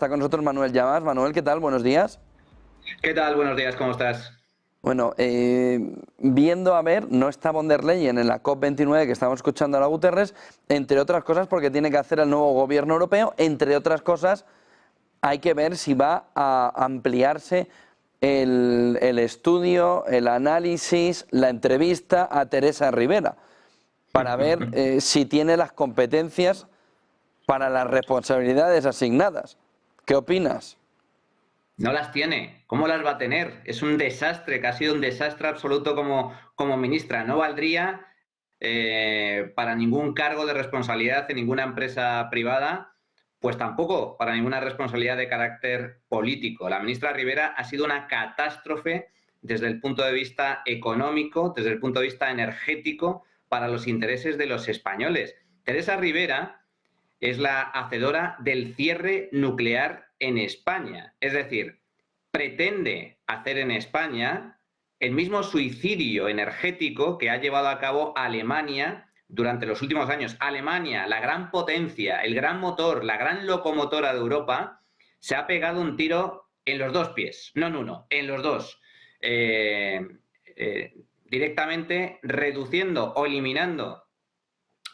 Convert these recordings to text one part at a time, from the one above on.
Está con nosotros Manuel Llamas. Manuel, ¿qué tal? Buenos días. ¿Qué tal? Buenos días, ¿cómo estás? Bueno, viendo a ver, no está von der Leyen en la COP29 que estamos escuchando a la Guterres, entre otras cosas porque tiene que hacer el nuevo gobierno europeo, entre otras cosas hay que ver si va a ampliarse el estudio, el análisis, la entrevista a Teresa Rivera, para ver si tiene las competencias para las responsabilidades asignadas. ¿Qué opinas? No las tiene. ¿Cómo las va a tener? Es un desastre, que ha sido un desastre absoluto como ministra. No valdría para ningún cargo de responsabilidad en ninguna empresa privada, pues tampoco para ninguna responsabilidad de carácter político. La ministra Rivera ha sido una catástrofe desde el punto de vista económico, desde el punto de vista energético, para los intereses de los españoles. Teresa Rivera es la hacedora del cierre nuclear en España. Es decir, pretende hacer en España el mismo suicidio energético que ha llevado a cabo Alemania durante los últimos años. Alemania, la gran potencia, el gran motor, la gran locomotora de Europa, se ha pegado un tiro en los dos pies, no en uno, en los dos. Directamente reduciendo o eliminando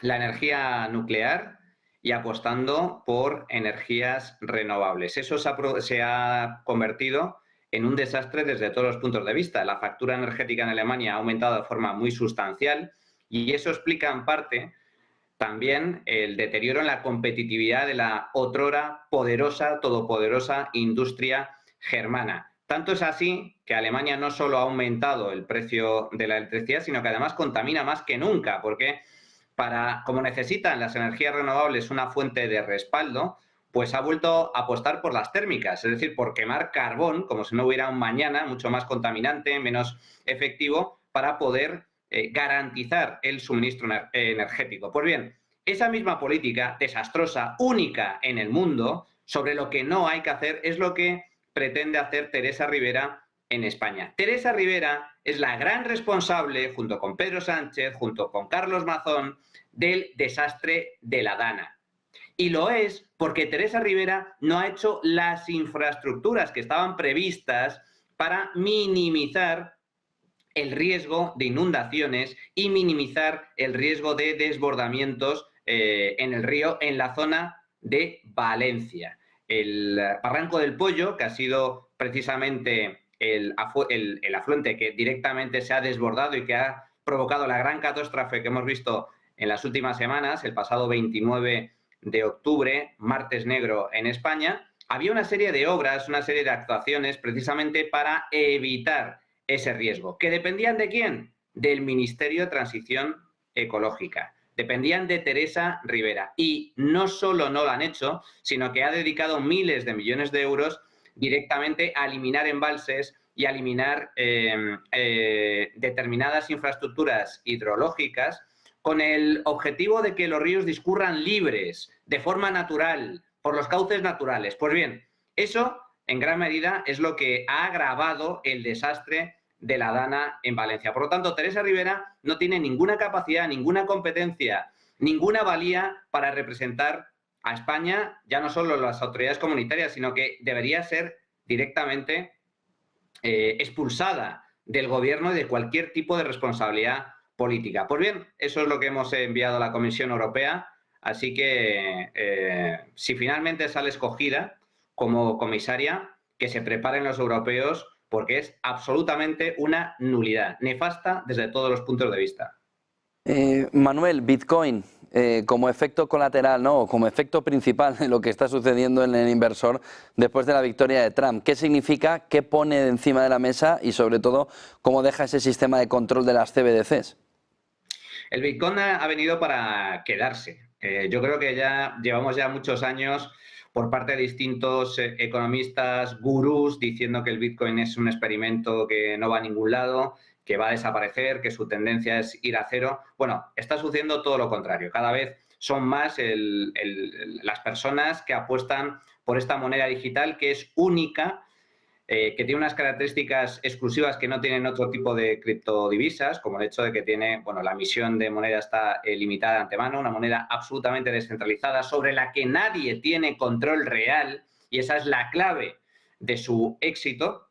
la energía nuclear y apostando por energías renovables. Eso se ha convertido en un desastre desde todos los puntos de vista. La factura energética en Alemania ha aumentado de forma muy sustancial y eso explica en parte también el deterioro en la competitividad de la otrora poderosa, todopoderosa industria germana. Tanto es así que Alemania no solo ha aumentado el precio de la electricidad, sino que además contamina más que nunca, porque como necesitan las energías renovables una fuente de respaldo, pues ha vuelto a apostar por las térmicas, es decir, por quemar carbón, como si no hubiera un mañana, mucho más contaminante, menos efectivo, para poder garantizar el suministro energético. Pues bien, esa misma política desastrosa, única en el mundo, sobre lo que no hay que hacer, es lo que pretende hacer Teresa Rivera en España. Teresa Rivera es la gran responsable, junto con Pedro Sánchez, junto con Carlos Mazón, del desastre de la Dana. Y lo es porque Teresa Rivera no ha hecho las infraestructuras que estaban previstas para minimizar el riesgo de inundaciones y minimizar el riesgo de desbordamientos en el río en la zona de Valencia. El Barranco del Pollo, que ha sido precisamente el afluente que directamente se ha desbordado y que ha provocado la gran catástrofe que hemos visto en las últimas semanas, el pasado 29 de octubre, Martes Negro en España, había una serie de obras, una serie de actuaciones precisamente para evitar ese riesgo. ¿Que dependían de quién? Del Ministerio de Transición Ecológica. Dependían de Teresa Rivera. Y no solo no lo han hecho, sino que ha dedicado miles de millones de euros directamente a eliminar embalses y a eliminar determinadas infraestructuras hidrológicas con el objetivo de que los ríos discurran libres, de forma natural, por los cauces naturales. Pues bien, eso en gran medida es lo que ha agravado el desastre de la Dana en Valencia. Por lo tanto, Teresa Rivera no tiene ninguna capacidad, ninguna competencia, ninguna valía para representar a España, ya no solo las autoridades comunitarias, sino que debería ser directamente expulsada del gobierno y de cualquier tipo de responsabilidad política. Pues bien, eso es lo que hemos enviado a la Comisión Europea, así que si finalmente sale escogida como comisaria, que se preparen los europeos porque es absolutamente una nulidad, nefasta desde todos los puntos de vista. Manuel, Bitcoin como efecto colateral, ¿no? Como efecto principal de lo que está sucediendo en el inversor después de la victoria de Trump. ¿Qué significa? ¿Qué pone encima de la mesa? Y sobre todo, ¿cómo deja ese sistema de control de las CBDCs? El Bitcoin ha venido para quedarse. Yo creo que ya llevamos ya muchos años por parte de distintos economistas, gurús, diciendo que el Bitcoin es un experimento que no va a ningún lado, que va a desaparecer, que su tendencia es ir a cero. Bueno, está sucediendo todo lo contrario. Cada vez son más las personas que apuestan por esta moneda digital que es única, que tiene unas características exclusivas que no tienen otro tipo de criptodivisas, como el hecho de que tiene, bueno, la emisión de moneda está limitada de antemano, una moneda absolutamente descentralizada sobre la que nadie tiene control real y esa es la clave de su éxito.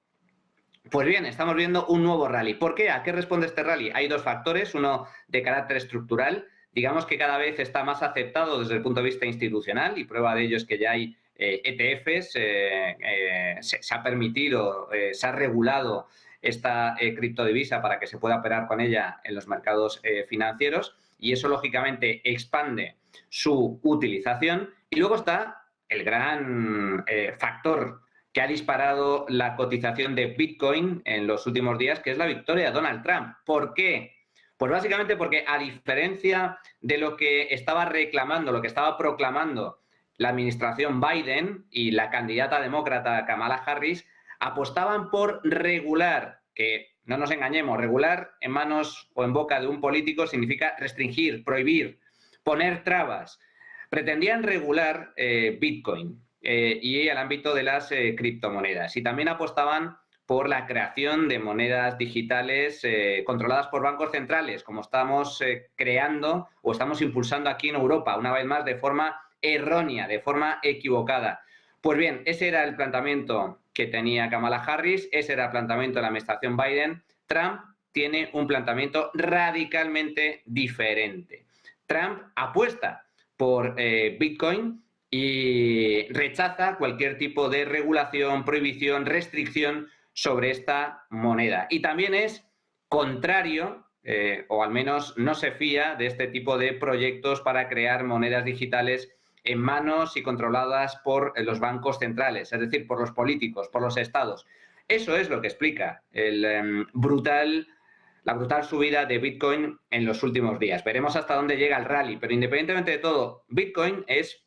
Pues bien, estamos viendo un nuevo rally. ¿Por qué? ¿A qué responde este rally? Hay dos factores, uno de carácter estructural, digamos que cada vez está más aceptado desde el punto de vista institucional, y prueba de ello es que ya hay ETFs, se ha permitido, se ha regulado esta criptodivisa para que se pueda operar con ella en los mercados financieros, y eso lógicamente expande su utilización. Y luego está el gran factor que ha disparado la cotización de Bitcoin en los últimos días, que es la victoria de Donald Trump. ¿Por qué? Pues básicamente porque, a diferencia de lo que estaba reclamando, lo que estaba proclamando la administración Biden y la candidata demócrata Kamala Harris, apostaban por regular, que no nos engañemos, regular en manos o en boca de un político significa restringir, prohibir, poner trabas. Pretendían regular Bitcoin y el ámbito de las criptomonedas, y también apostaban por la creación de monedas digitales controladas por bancos centrales, como estamos creando o estamos impulsando aquí en Europa, una vez más de forma errónea, de forma equivocada. Pues bien, ese era el planteamiento que tenía Kamala Harris, ese era el planteamiento de la administración Biden. Trump tiene un planteamiento radicalmente diferente. Trump apuesta por Bitcoin y rechaza cualquier tipo de regulación, prohibición, restricción sobre esta moneda. Y también es contrario, o al menos no se fía de este tipo de proyectos para crear monedas digitales en manos y controladas por los bancos centrales, es decir, por los políticos, por los estados. Eso es lo que explica la brutal subida de Bitcoin en los últimos días. Veremos hasta dónde llega el rally, pero independientemente de todo, Bitcoin es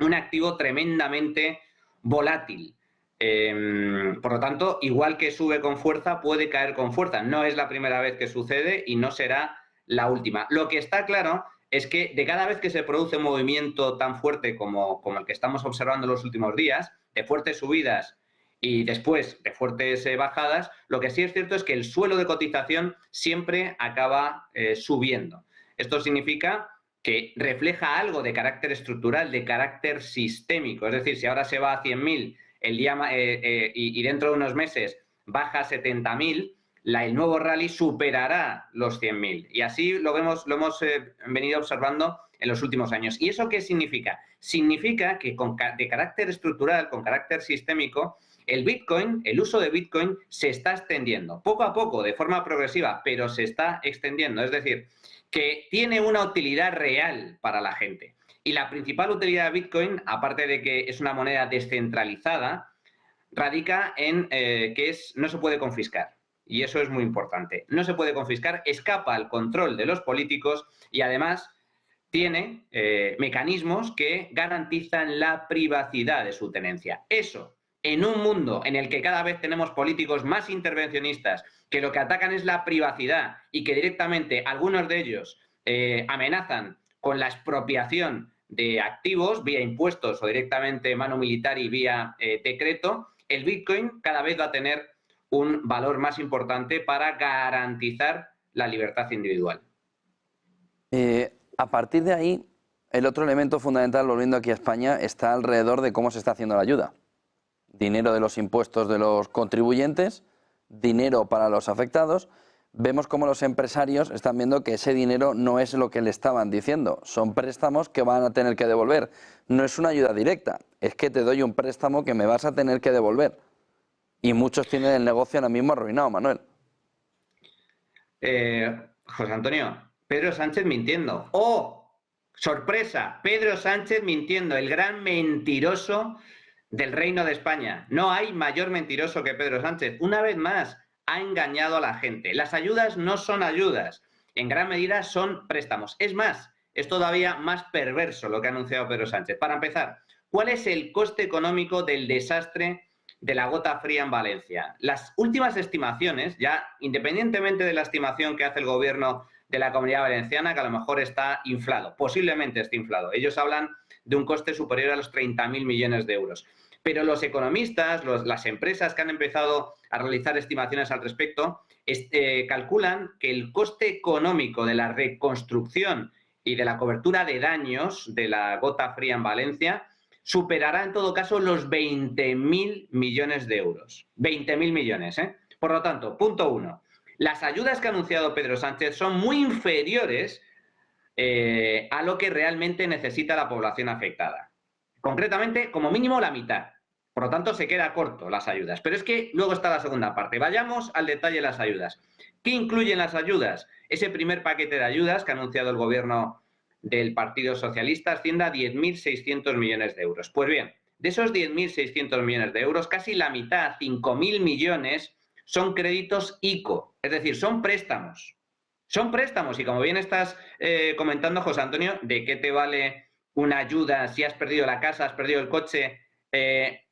un activo tremendamente volátil. Por lo tanto, igual que sube con fuerza, puede caer con fuerza. No es la primera vez que sucede y no será la última. Lo que está claro es que de cada vez que se produce un movimiento tan fuerte como el que estamos observando en los últimos días, de fuertes subidas y después de fuertes bajadas, lo que sí es cierto es que el suelo de cotización siempre acaba subiendo. Esto significa que refleja algo de carácter estructural, de carácter sistémico. Es decir, si ahora se va a 100.000 el día, y dentro de unos meses baja a 70.000, el nuevo rally superará los 100.000. Y así lo hemos venido observando en los últimos años. ¿Y eso qué significa? Significa que de carácter estructural, con carácter sistémico, el Bitcoin, el uso de Bitcoin se está extendiendo. Poco a poco, de forma progresiva, pero se está extendiendo. Es decir, que tiene una utilidad real para la gente. Y la principal utilidad de Bitcoin, aparte de que es una moneda descentralizada, radica en que no se puede confiscar. Y eso es muy importante. No se puede confiscar, escapa al control de los políticos y además tiene mecanismos que garantizan la privacidad de su tenencia. Eso, en un mundo en el que cada vez tenemos políticos más intervencionistas, que lo que atacan es la privacidad y que directamente algunos de ellos amenazan con la expropiación de activos vía impuestos o directamente mano militar y vía decreto, el Bitcoin cada vez va a tener un valor más importante para garantizar la libertad individual. A partir de ahí, el otro elemento fundamental, volviendo aquí a España, está alrededor de cómo se está haciendo la ayuda. Dinero de los impuestos de los contribuyentes, dinero para los afectados. Vemos cómo los empresarios están viendo que ese dinero no es lo que le estaban diciendo, son préstamos que van a tener que devolver. No es una ayuda directa, es que te doy un préstamo que me vas a tener que devolver. Y muchos tienen el negocio ahora mismo arruinado, Manuel. José Antonio, Pedro Sánchez mintiendo. ¡Oh! ¡Sorpresa! Pedro Sánchez mintiendo, el gran mentiroso del Reino de España. No hay mayor mentiroso que Pedro Sánchez. Una vez más, ha engañado a la gente. Las ayudas no son ayudas, en gran medida son préstamos. Es más, es todavía más perverso lo que ha anunciado Pedro Sánchez. Para empezar, ¿cuál es el coste económico del desastre de la gota fría en Valencia? Las últimas estimaciones, ya independientemente de la estimación que hace el gobierno de la Comunidad Valenciana, que a lo mejor está inflado, posiblemente esté inflado. Ellos hablan de un coste superior a los 30.000 millones de euros. Pero los economistas, las empresas que han empezado a realizar estimaciones al respecto, calculan que el coste económico de la reconstrucción y de la cobertura de daños de la gota fría en Valencia superará en todo caso los 20.000 millones de euros. 20.000 millones, ¿eh? Por lo tanto, punto 1. Las ayudas que ha anunciado Pedro Sánchez son muy inferiores a lo que realmente necesita la población afectada. Concretamente, como mínimo la mitad. Por lo tanto, se queda corto las ayudas. Pero es que luego está la segunda parte. Vayamos al detalle de las ayudas. ¿Qué incluyen las ayudas? Ese primer paquete de ayudas que ha anunciado el gobierno del Partido Socialista asciende a 10.600 millones de euros. Pues bien, de esos 10.600 millones de euros, casi la mitad, 5.000 millones, son créditos ICO, es decir, son préstamos. Son préstamos y como bien estás comentando, José Antonio, ¿de qué te vale una ayuda si has perdido la casa, has perdido el coche?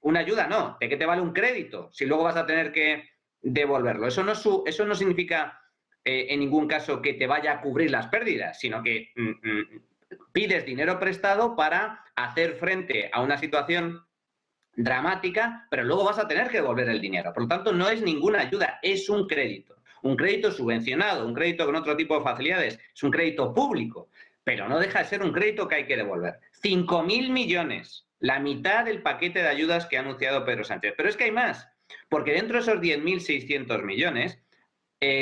Una ayuda no, ¿de qué te vale un crédito si luego vas a tener que devolverlo? Eso no significa en ningún caso que te vaya a cubrir las pérdidas, sino que pides dinero prestado para hacer frente a una situación dramática, pero luego vas a tener que devolver el dinero. Por lo tanto, no es ninguna ayuda, es un crédito. Un crédito subvencionado, un crédito con otro tipo de facilidades, es un crédito público, pero no deja de ser un crédito que hay que devolver. 5.000 millones, la mitad del paquete de ayudas que ha anunciado Pedro Sánchez. Pero es que hay más, porque dentro de esos 10.600 millones,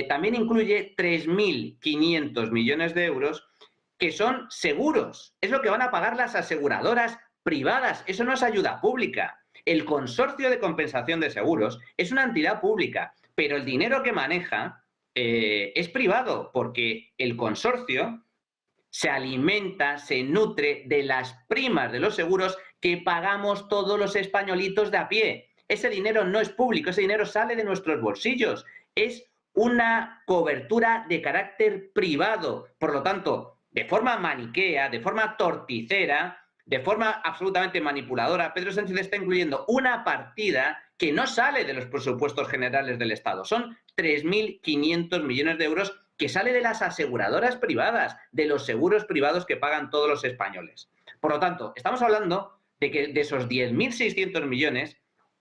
también incluye 3.500 millones de euros que son seguros. Es lo que van a pagar las aseguradoras privadas. Eso no es ayuda pública. El Consorcio de Compensación de Seguros es una entidad pública, pero el dinero que maneja es privado, porque el consorcio se alimenta, se nutre de las primas de los seguros que pagamos todos los españolitos de a pie. Ese dinero no es público, ese dinero sale de nuestros bolsillos. Es una cobertura de carácter privado. Por lo tanto, de forma maniquea, de forma torticera, de forma absolutamente manipuladora, Pedro Sánchez está incluyendo una partida que no sale de los presupuestos generales del Estado. Son 3.500 millones de euros que sale de las aseguradoras privadas, de los seguros privados que pagan todos los españoles. Por lo tanto, estamos hablando de que de esos 10.600 millones,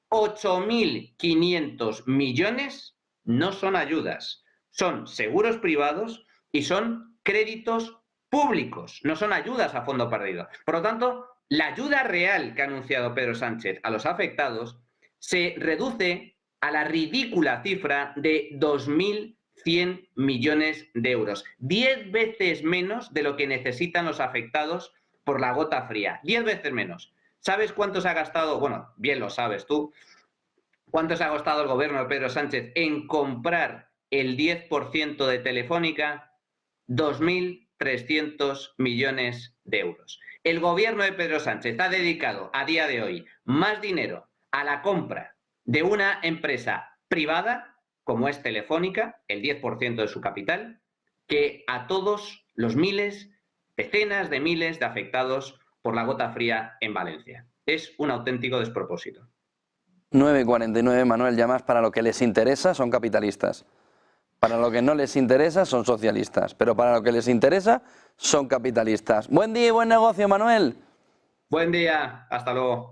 8.500 millones no son ayudas, son seguros privados y son créditos públicos, no son ayudas a fondo perdido. Por lo tanto, la ayuda real que ha anunciado Pedro Sánchez a los afectados se reduce a la ridícula cifra de 2.100 millones de euros. 10 veces menos de lo que necesitan los afectados por la gota fría. 10 veces menos. ¿Sabes cuánto se ha gastado? Bueno, bien lo sabes tú. ¿Cuánto se ha gastado el gobierno de Pedro Sánchez en comprar el 10% de Telefónica? 2.300 millones de euros. El gobierno de Pedro Sánchez ha dedicado a día de hoy más dinero a la compra de una empresa privada, como es Telefónica, el 10% de su capital, que a todos los miles, decenas de miles de afectados por la gota fría en Valencia. Es un auténtico despropósito. 9:49, Manuel, ya más para lo que les interesa son capitalistas. Para lo que no les interesa son socialistas, pero para lo que les interesa son capitalistas. Buen día y buen negocio, Manuel. Buen día, hasta luego.